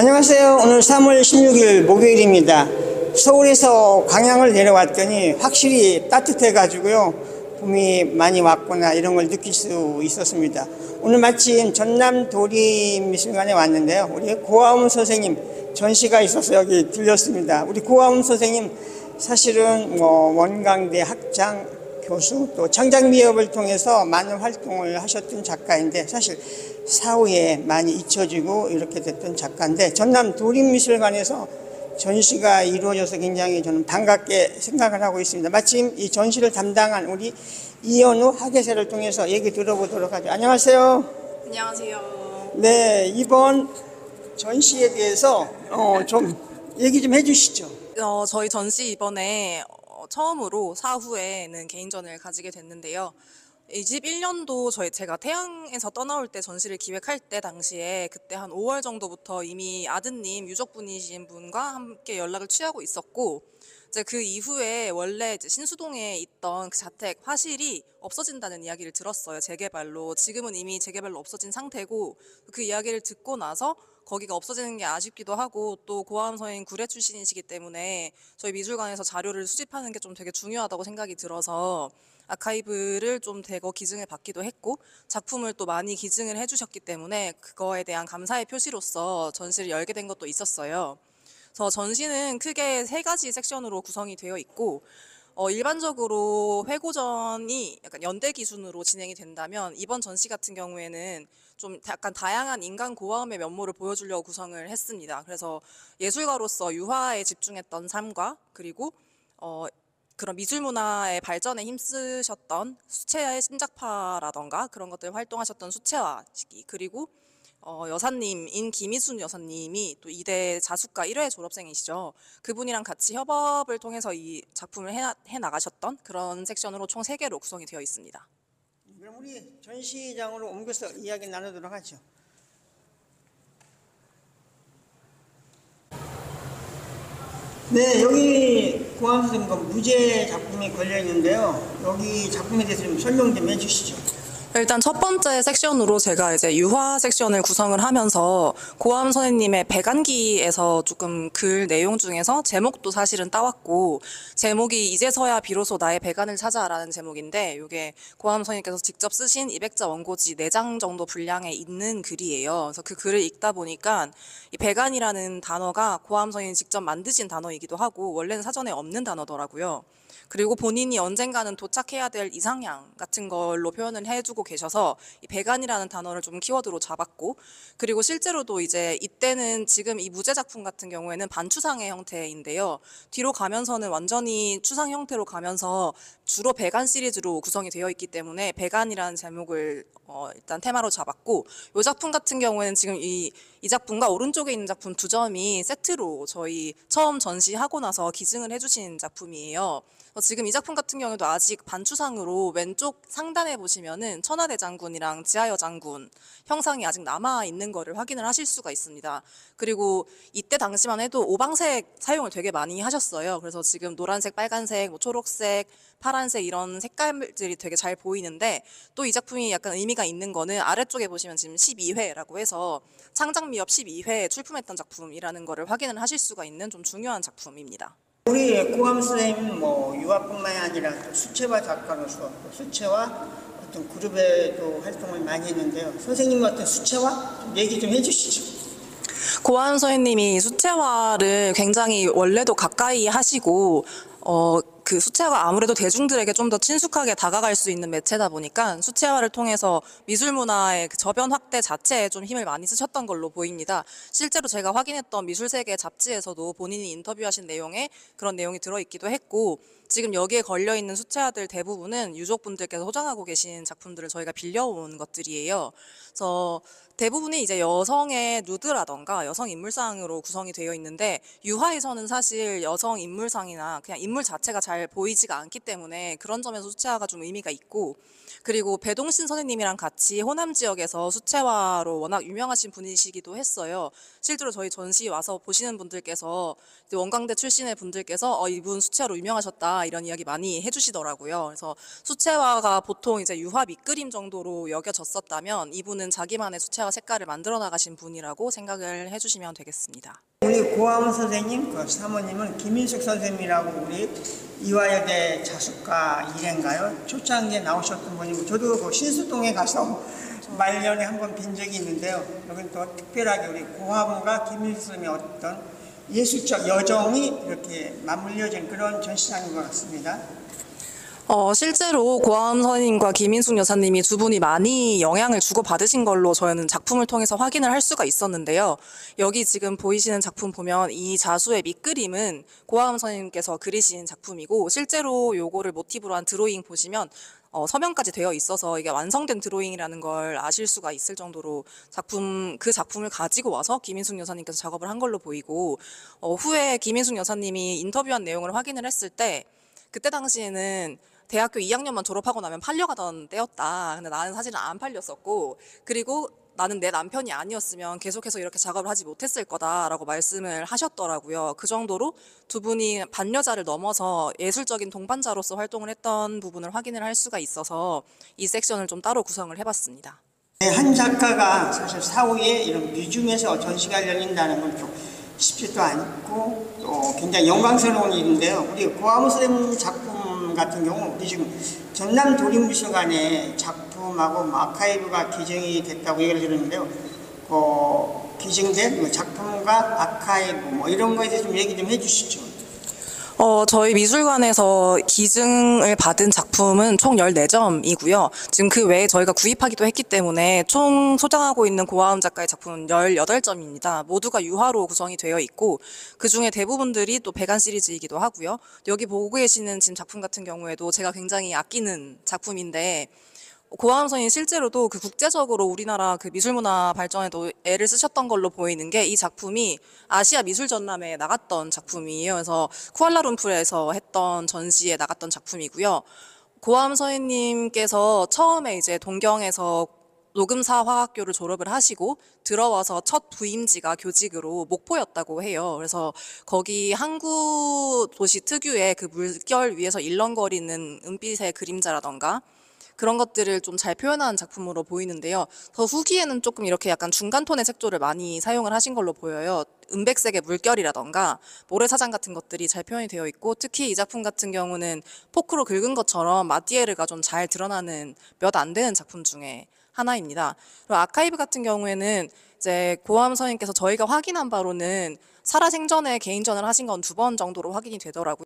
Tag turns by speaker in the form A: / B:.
A: 안녕하세요. 오늘 3월 16일 목요일입니다. 서울에서 광양을 내려왔더니 확실히 따뜻해 가지고요, 봄이 많이 왔구나 이런 걸 느낄 수 있었습니다. 오늘 마침 전남 도립미술관에 왔는데요, 우리 고아움 선생님 전시가 있어서 여기 들렸습니다. 우리 고아움 선생님 사실은 원광대 학장, 교수, 또 창작미협을 통해서 많은 활동을 하셨던 작가인데, 사실 사후에 많이 잊혀지고 이렇게 됐던 작가인데, 전남 도립미술관에서 전시가 이루어져서 굉장히 저는 반갑게 생각을 하고 있습니다. 마침 이 전시를 담당한 우리 이현우 학예사를 통해서 얘기 들어보도록 하죠. 안녕하세요.
B: 안녕하세요.
A: 네, 이번 전시에 대해서 좀 얘기 좀 해주시죠.
B: 저희 전시 이번에 처음으로 사후에는 개인전을 가지게 됐는데요. 21년도 제가 태양에서 떠나올 때 전시를 기획할 때 당시에 그때 한 5월 정도부터 이미 아드님 유족분이신 분과 함께 연락을 취하고 있었고, 이제 그 이후에 원래 이제 신수동에 있던 그 자택 화실이 없어진다는 이야기를 들었어요. 재개발로. 지금은 이미 재개발로 없어진 상태고, 그 이야기를 듣고 나서 거기가 없어지는 게 아쉽기도 하고, 또 고아움 선생님 구례 출신이시기 때문에 저희 미술관에서 자료를 수집하는 게 좀 되게 중요하다고 생각이 들어서 아카이브를 좀 대거 기증을 받기도 했고, 작품을 또 많이 기증을 해주셨기 때문에 그거에 대한 감사의 표시로서 전시를 열게 된 것도 있었어요. 그래서 전시는 크게 3가지 섹션으로 구성이 되어 있고, 일반적으로 회고전이 약간 연대 기준으로 진행이 된다면, 이번 전시 같은 경우에는 좀 약간 다양한 인간 고아움의 면모를 보여주려고 구성을 했습니다. 그래서 예술가로서 유화에 집중했던 삶과, 그리고 그런 미술 문화의 발전에 힘쓰셨던 수채화의 신작파라던가 그런 것들 활동하셨던 수채화 시기, 그리고 여사님인 김희순 여사님이 또 이대 자숙과 1회 졸업생이시죠. 그분이랑 같이 협업을 통해서 이 작품을 해 나가셨던 그런 섹션으로 총 3개로 구성이 되어 있습니다.
A: 그럼 우리 전시장으로 옮겨서 이야기 나누도록 하죠. 네, 여기 고아움 선생님 무제 작품이 걸려 있는데요. 여기 작품에 대해서 좀 설명 좀 해주시죠.
B: 일단 첫 번째 섹션으로 제가 이제 유화 섹션을 구성을 하면서 고아움 선생님의 배간기에서 조금 글 내용 중에서 제목도 사실은 따왔고, 제목이 이제서야 비로소 나의 배간을 찾아라는 제목인데, 이게 고아움 선생님께서 직접 쓰신 200자 원고지 4장 정도 분량에 있는 글이에요. 그래서 그 글을 읽다 보니까 이 배간이라는 단어가 고아움 선생님이 직접 만드신 단어이기도 하고, 원래는 사전에 없는 단어더라고요. 그리고 본인이 언젠가는 도착해야 될 이상향 같은 걸로 표현을 해주고 계셔서 이 배간이라는 단어를 좀 키워드로 잡았고, 그리고 실제로도 이제 이때는 지금 이 무제 작품 같은 경우에는 반추상의 형태인데요. 뒤로 가면서는 완전히 추상 형태로 가면서 주로 배간 시리즈로 구성이 되어 있기 때문에 배간이라는 제목을 일단 테마로 잡았고, 이 작품 같은 경우에는 지금 이 작품과 오른쪽에 있는 작품 2점이 세트로 저희 처음 전시하고 나서 기증을 해주신 작품이에요. 지금 이 작품 같은 경우에도 아직 반추상으로 왼쪽 상단에 보시면은 천하대장군이랑 지하여장군 형상이 아직 남아 있는 거를 확인을 하실 수가 있습니다. 그리고 이때 당시만 해도 오방색 사용을 되게 많이 하셨어요. 그래서 지금 노란색, 빨간색, 초록색, 파란색 이런 색깔들이 되게 잘 보이는데, 또 이 작품이 약간 의미가 있는 거는 아래쪽에 보시면 지금 12회라고 해서 창작미협 12회 출품했던 작품이라는 거를 확인을 하실 수가 있는 좀 중요한 작품입니다.
A: 우리 고아움 선생님은 유화뿐만이 아니라 또 수채화 작가로서 또 수채화 어떤 그룹에도 활동을 많이 했는데요. 선생님 어떤 수채화 좀 얘기 좀 해주시죠.
B: 고아움 선생님이 수채화를 굉장히 원래도 가까이 하시고, 그 수채화가 아무래도 대중들에게 좀 더 친숙하게 다가갈 수 있는 매체다 보니까 수채화를 통해서 미술 문화의 그 저변 확대 자체에 좀 힘을 많이 쓰셨던 걸로 보입니다. 실제로 제가 확인했던 미술세계 잡지에서도 본인이 인터뷰하신 내용에 그런 내용이 들어있기도 했고, 지금 여기에 걸려있는 수채화들 대부분은 유족분들께서 소장하고 계신 작품들을 저희가 빌려온 것들이에요. 그래서 대부분이 이제 여성의 누드라던가 여성 인물상으로 구성이 되어 있는데, 유화에서는 사실 여성 인물상이나 그냥 인물 자체가 잘 보이지가 않기 때문에 그런 점에서 수채화가 좀 의미가 있고, 그리고 배동신 선생님이랑 같이 호남 지역에서 수채화로 워낙 유명하신 분이시기도 했어요. 실제로 저희 전시 와서 보시는 분들께서 원광대 출신의 분들께서 이분 수채화로 유명하셨다 좋다 이런 이야기 많이 해주시더라고요. 그래서 수채화가 보통 이제 유화 밑그림 정도로 여겨졌었다면 이분은 자기만의 수채화 색깔을 만들어 나가신 분이라고 생각을 해주시면 되겠습니다.
A: 우리 고아원 선생님, 그 사모님은 김인숙 선생님이라고 우리 이화여대 자숙과 일인가요? 초창기에 나오셨던 분이고, 저도 그 신수동에 가서 말년에 한번 뵌 적이 있는데요. 여기는 또 특별하게 우리 고아원과 김인숙 선생님의 어떤 예술적 여정이 이렇게 맞물려진 그런 전시장인 것 같습니다.
B: 실제로 고아원 선생님과 김인숙 여사님이 두 분이 많이 영향을 주고받으신 걸로 저희는 작품을 통해서 확인을 할 수가 있었는데요. 여기 지금 보이시는 작품 보면 이 자수의 밑그림은 고아원 선생님께서 그리신 작품이고, 실제로 요거를 모티브로 한 드로잉 보시면 서명까지 되어 있어서 이게 완성된 드로잉이라는 걸 아실 수가 있을 정도로 그 작품을 가지고 와서 김인숙 여사님께서 작업을 한 걸로 보이고, 후에 김인숙 여사님이 인터뷰한 내용을 확인을 했을 때 그때 당시에는 대학교 2학년만 졸업하고 나면 팔려가던 때였다. 근데 나는 사실은 안 팔렸었고, 그리고 나는 내 남편이 아니었으면 계속해서 이렇게 작업을 하지 못했을 거다라고 말씀을 하셨더라고요. 그 정도로 두 분이 반여자를 넘어서 예술적인 동반자로서 활동을 했던 부분을 확인을 할 수가 있어서 이 섹션을 좀 따로 구성을 해봤습니다.
A: 한 작가가 사실 사후에 이런 뮤지엄에서 전시가 열린다는 건 좀 쉽지도 않고 또 굉장히 영광스러운 일인데요. 우리 고아원 선생님 작품 같은 경우 우리 지금 전남 도립미술관에 작품하고 아카이브가 기증이 됐다고 얘기를 들었는데요. 기증된 작품과 아카이브 뭐 이런 거에 대해서 좀 얘기 좀 해주시죠.
B: 저희 미술관에서 기증을 받은 작품은 총 14점이고요. 지금 그 외에 저희가 구입하기도 했기 때문에 총 소장하고 있는 고아원 작가의 작품은 18점입니다. 모두가 유화로 구성이 되어 있고, 그 중에 대부분들이 또 배간 시리즈이기도 하고요. 여기 보고 계시는 지금 작품 같은 경우에도 제가 굉장히 아끼는 작품인데, 고아원 선생님 실제로도 그 국제적으로 우리나라 그 미술문화 발전에도 애를 쓰셨던 걸로 보이는 게, 이 작품이 아시아 미술 전람회에 나갔던 작품이에요. 그래서 쿠알라룸푸르에서 했던 전시에 나갔던 작품이고요. 고아원 선생님께서 처음에 이제 동경에서 녹음사 화학교를 졸업을 하시고 들어와서 첫 부임지가 교직으로 목포였다고 해요. 그래서 거기 항구 도시 특유의 그 물결 위에서 일렁거리는 은빛의 그림자라던가 그런 것들을 좀 잘 표현한 작품으로 보이는데요. 더 후기에는 조금 이렇게 약간 중간 톤의 색조를 많이 사용을 하신 걸로 보여요. 은백색의 물결이라던가 모래사장 같은 것들이 잘 표현이 되어 있고, 특히 이 작품 같은 경우는 포크로 긁은 것처럼 마티에르가 좀 잘 드러나는 몇 안 되는 작품 중에 하나입니다. 그리고 아카이브 같은 경우에는 이제 고아원 선생님께서 저희가 확인한 바로는 살아생전에 개인전을 하신 건 2번 정도로 확인이 되더라고요.